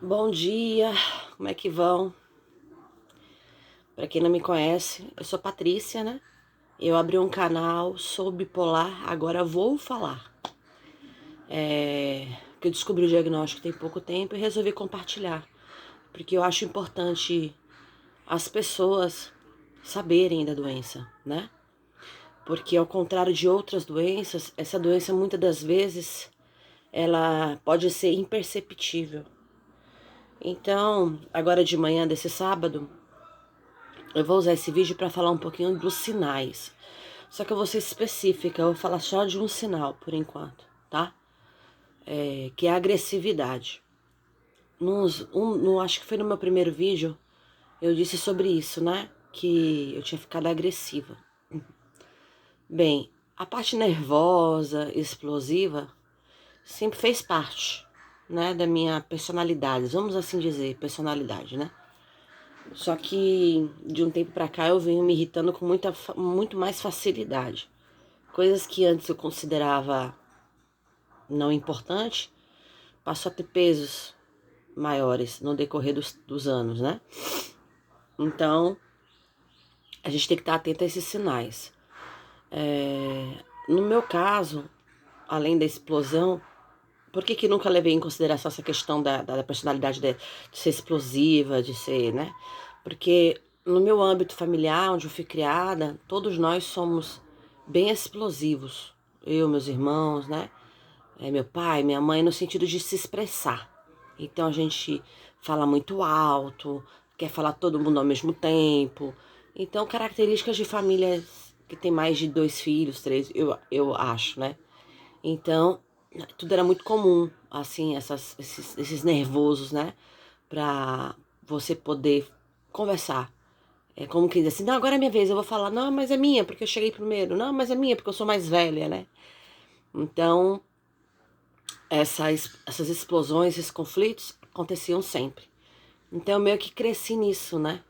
Bom dia, como é que vão? Para quem não me conhece, eu sou Patrícia, né? Eu abri um canal, sou bipolar, agora vou falar. Que eu descobri o diagnóstico tem pouco tempo e resolvi compartilhar, porque eu acho importante as pessoas saberem da doença, né? Porque ao contrário de outras doenças, essa doença muitas das vezes ela pode ser imperceptível. Então, agora de manhã desse sábado, eu vou usar esse vídeo para falar um pouquinho dos sinais. Só que eu vou ser específica, eu vou falar só de um sinal por enquanto, tá? Que é a agressividade. Acho que foi no meu primeiro vídeo, eu disse sobre isso, né? Que eu tinha ficado agressiva. Bem, a parte nervosa, explosiva, sempre fez parte, né? Da minha personalidade, vamos assim dizer, personalidade, né? Só que de um tempo pra cá eu venho me irritando com muito mais facilidade. Coisas que antes eu considerava não importante, passou a ter pesos maiores no decorrer dos anos, né? Então, a gente tem que estar atento a esses sinais. No meu caso, além da explosão, por que nunca levei em consideração essa questão da personalidade de ser explosiva, de ser, né? Porque no meu âmbito familiar, onde eu fui criada, todos nós somos bem explosivos. Eu, meus irmãos, né? Meu pai, minha mãe, no sentido de se expressar. Então a gente fala muito alto, quer falar todo mundo ao mesmo tempo. Então, características de famílias que tem mais de 2 filhos, 3, eu acho, né? Então, tudo era muito comum, assim, esses nervosos, né? Pra você poder conversar. É como quem diz assim, não, agora é minha vez, eu vou falar, não, mas é minha, porque eu cheguei primeiro, não, mas é minha, porque eu sou mais velha, né? Então, essas explosões, esses conflitos aconteciam sempre. Então, eu meio que cresci nisso, né?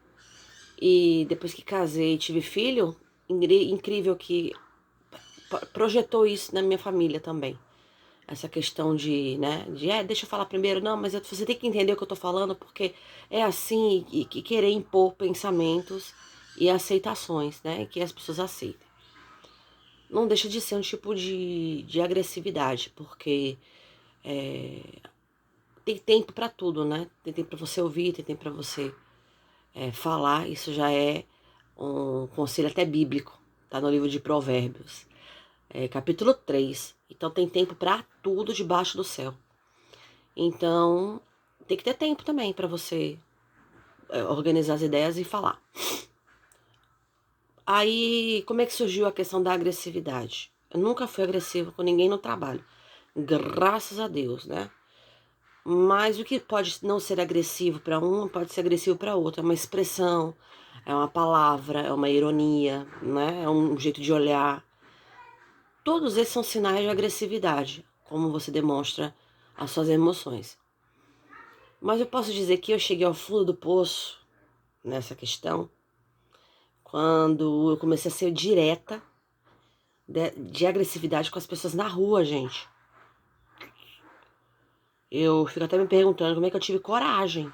E depois que casei e tive filho, incrível que projetou isso na minha família também. Essa questão de, né, deixa eu falar primeiro, não, mas você tem que entender o que eu tô falando, porque é assim, e querer impor pensamentos e aceitações, né, que as pessoas aceitem. Não deixa de ser um tipo de agressividade, porque tem tempo pra tudo, né, tem tempo pra você ouvir, tem tempo pra você falar, isso já é um conselho até bíblico, tá no livro de Provérbios, capítulo 3. Então tem tempo pra tudo debaixo do céu. Então, tem que ter tempo também para você organizar as ideias e falar. Aí, como é que surgiu a questão da agressividade? Eu nunca fui agressiva com ninguém no trabalho. Graças a Deus, né? Mas o que pode não ser agressivo para um, pode ser agressivo para outro. É uma expressão, é uma palavra, é uma ironia, né? É um jeito de olhar. Todos esses são sinais de agressividade, como você demonstra as suas emoções. Mas eu posso dizer que eu cheguei ao fundo do poço nessa questão quando eu comecei a ser direta de agressividade com as pessoas na rua, gente. Eu fico até me perguntando como é que eu tive coragem.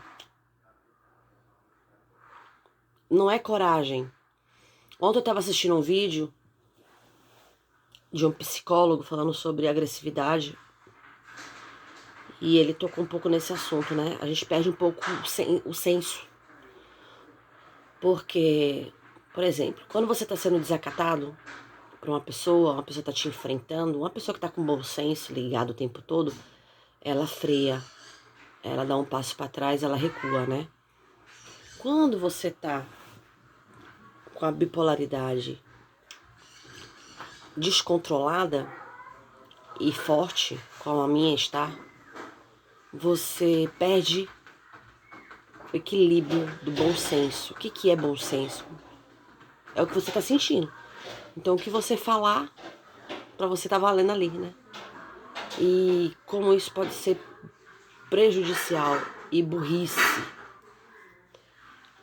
Não é coragem. Ontem eu estava assistindo um vídeo de um psicólogo falando sobre agressividade e ele tocou um pouco nesse assunto, né? A gente perde um pouco o senso. Porque, por exemplo, quando você está sendo desacatado por uma pessoa está te enfrentando, uma pessoa que está com bom senso, ligado o tempo todo, ela freia, ela dá um passo para trás, ela recua, né? Quando você tá com a bipolaridade descontrolada e forte, como a minha está, você perde o equilíbrio do bom senso. O que é bom senso? É o que você tá sentindo. Então, o que você falar, pra você tá valendo ali, né? E como isso pode ser prejudicial e burrice.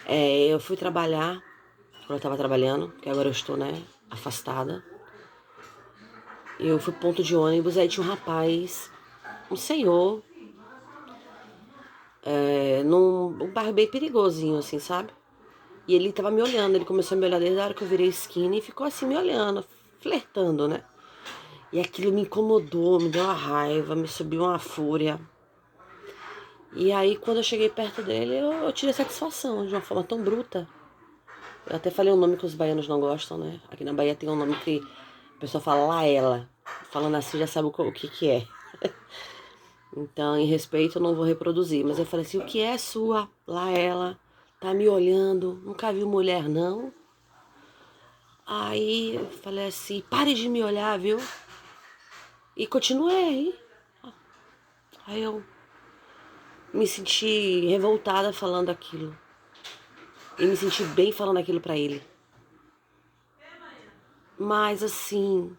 Eu fui trabalhar, quando eu tava trabalhando, porque agora eu estou, né, afastada. Eu fui pro ponto de ônibus, aí tinha um rapaz, um senhor, num bairro bem perigosinho, assim, sabe? E ele tava me olhando, ele começou a me olhar desde a hora que eu virei esquina e ficou assim me olhando, flertando, né? E aquilo me incomodou, me deu uma raiva, me subiu uma fúria. E aí, quando eu cheguei perto dele, eu tirei satisfação de uma forma tão bruta. Eu até falei um nome que os baianos não gostam, né? Aqui na Bahia tem um nome que a pessoa fala Laela. Falando assim já sabe o que é. Então, em respeito, eu não vou reproduzir. Mas eu falei assim, o que é sua Laela? Tá me olhando, nunca viu mulher não? Aí eu falei assim, pare de me olhar, viu? E continuei. Aí eu me senti revoltada falando aquilo. E me senti bem falando aquilo pra ele. Mas assim,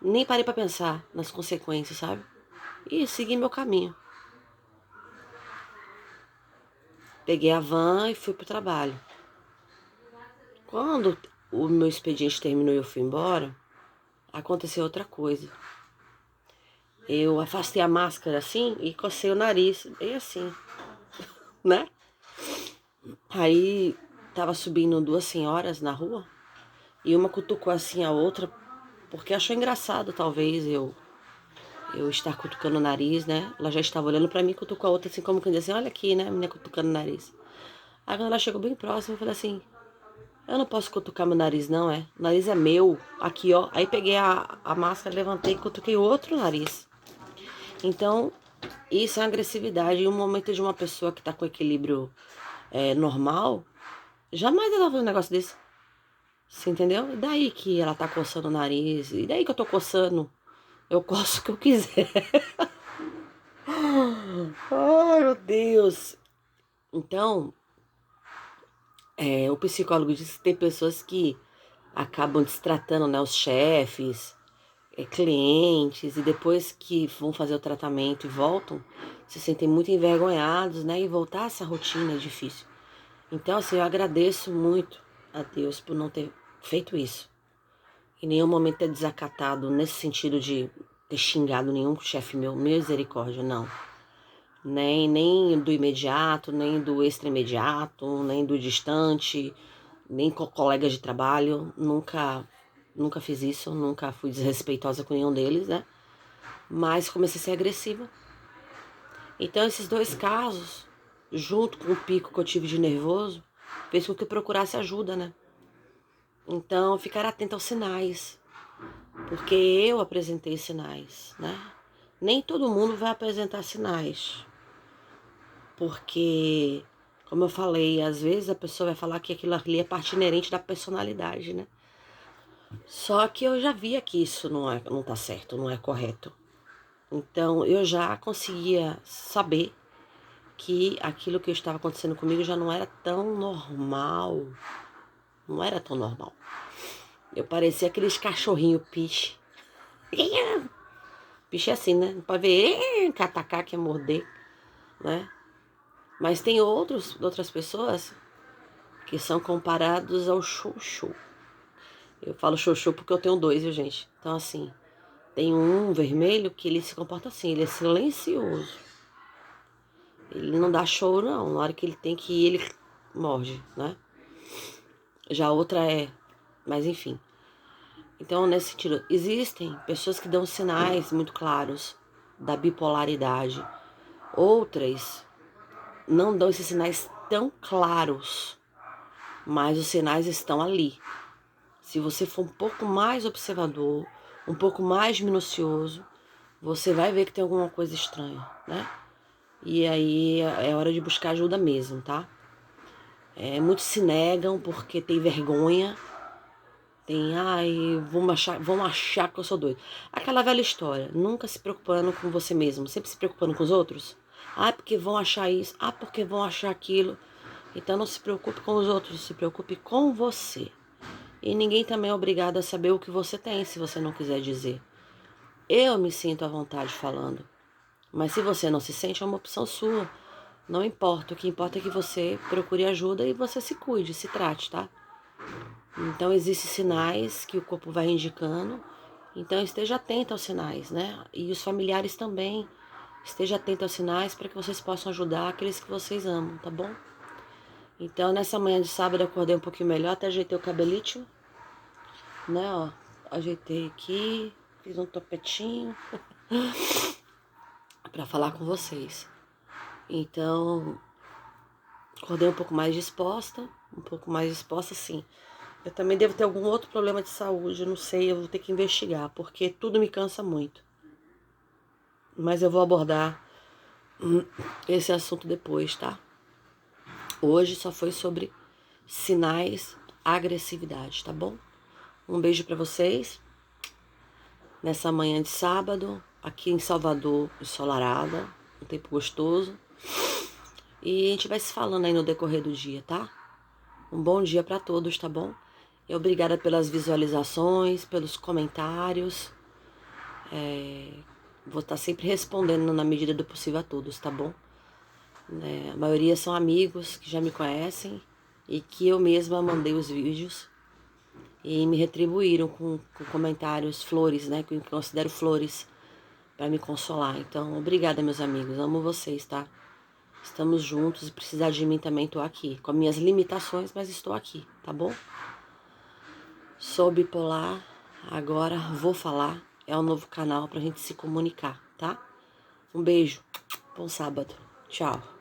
nem parei pra pensar nas consequências, sabe? E segui meu caminho. Peguei a van e fui pro trabalho. Quando o meu expediente terminou e eu fui embora, aconteceu outra coisa. Eu afastei a máscara assim e cocei o nariz, bem assim, né? Aí tava subindo duas senhoras na rua e uma cutucou assim a outra, porque achou engraçado talvez eu estar cutucando o nariz, né? Ela já estava olhando pra mim, cutucou a outra assim como quem diz assim, olha aqui, né, a menina cutucando o nariz. Aí quando ela chegou bem próxima, eu falei assim, eu não posso cutucar meu nariz não, é? O nariz é meu, aqui ó. Aí peguei a máscara, levantei e cutuquei o outro nariz. Então, isso é agressividade. Em um momento de uma pessoa que tá com equilíbrio normal, jamais ela vai fazer um negócio desse. Você entendeu? E daí que ela tá coçando o nariz, e daí que eu tô coçando. Eu coço o que eu quiser. Ai, meu Deus. Então, o psicólogo diz que tem pessoas que acabam destratando, né, os chefes, clientes, e depois que vão fazer o tratamento e voltam, se sentem muito envergonhados, né? E voltar a essa rotina é difícil. Então, assim, eu agradeço muito a Deus por não ter feito isso. Em nenhum momento ter desacatado, nesse sentido de ter xingado nenhum chefe meu, misericórdia, não. Nem do imediato, nem do extra imediato, nem do distante, nem com colegas de trabalho. Nunca fiz isso, nunca fui desrespeitosa com nenhum deles, né? Mas comecei a ser agressiva. Então, esses dois casos, junto com o pico que eu tive de nervoso, fez com que eu procurasse ajuda, né? Então, ficar atento aos sinais, porque eu apresentei sinais, né? Nem todo mundo vai apresentar sinais, porque, como eu falei, às vezes a pessoa vai falar que aquilo ali é parte inerente da personalidade, né? Só que eu já via que isso não tá certo, não é correto. Então, eu já conseguia saber que aquilo que estava acontecendo comigo já não era tão normal. Não era tão normal. Eu parecia aqueles cachorrinho piche. Piche é assim, né? Não pode ver, catacar, que é morder, né? Mas tem outras pessoas que são comparados ao chuchu. Eu falo chuchu porque eu tenho dois, viu, gente? Então, assim, tem um vermelho que ele se comporta assim, ele é silencioso. Ele não dá show, não. Na hora que ele tem que ir, ele morde, né? Já a outra mas enfim. Então, nesse sentido, existem pessoas que dão sinais muito claros da bipolaridade. Outras não dão esses sinais tão claros, mas os sinais estão ali. Se você for um pouco mais observador, um pouco mais minucioso, você vai ver que tem alguma coisa estranha, né? E aí é hora de buscar ajuda mesmo, tá? Muitos se negam porque tem vergonha. Tem, ai, vão achar que eu sou doido. Aquela velha história, nunca se preocupando com você mesmo, sempre se preocupando com os outros. Ah, porque vão achar isso, ah, porque vão achar aquilo. Então não se preocupe com os outros, se preocupe com você. E ninguém também é obrigado a saber o que você tem, se você não quiser dizer. Eu me sinto à vontade falando. Mas se você não se sente, é uma opção sua. Não importa, o que importa é que você procure ajuda e você se cuide, se trate, tá? Então, existem sinais que o corpo vai indicando. Então, esteja atento aos sinais, né? E os familiares também esteja atento aos sinais para que vocês possam ajudar aqueles que vocês amam, tá bom? Então, nessa manhã de sábado, eu acordei um pouquinho melhor, até ajeitei o cabelito, né, ó. Ajeitei aqui, fiz um topetinho para falar com vocês. Então, acordei um pouco mais disposta, sim. Eu também devo ter algum outro problema de saúde, eu não sei, eu vou ter que investigar, porque tudo me cansa muito. Mas eu vou abordar esse assunto depois, tá? Hoje só foi sobre sinais, agressividade, tá bom? Um beijo pra vocês. Nessa manhã de sábado, aqui em Salvador, ensolarada, um tempo gostoso. E a gente vai se falando aí no decorrer do dia, tá? Um bom dia pra todos, tá bom? E obrigada pelas visualizações, pelos comentários. Vou estar sempre respondendo na medida do possível a todos, tá bom? A maioria são amigos que já me conhecem e que eu mesma mandei os vídeos e me retribuíram com comentários, flores, né? Que eu considero flores para me consolar. Então, obrigada, meus amigos. Amo vocês, tá? Estamos juntos e precisar de mim também tô aqui. Com minhas limitações, mas estou aqui, tá bom? Sou bipolar, agora vou falar. É um novo canal pra gente se comunicar, tá? Um beijo. Bom sábado. Tchau.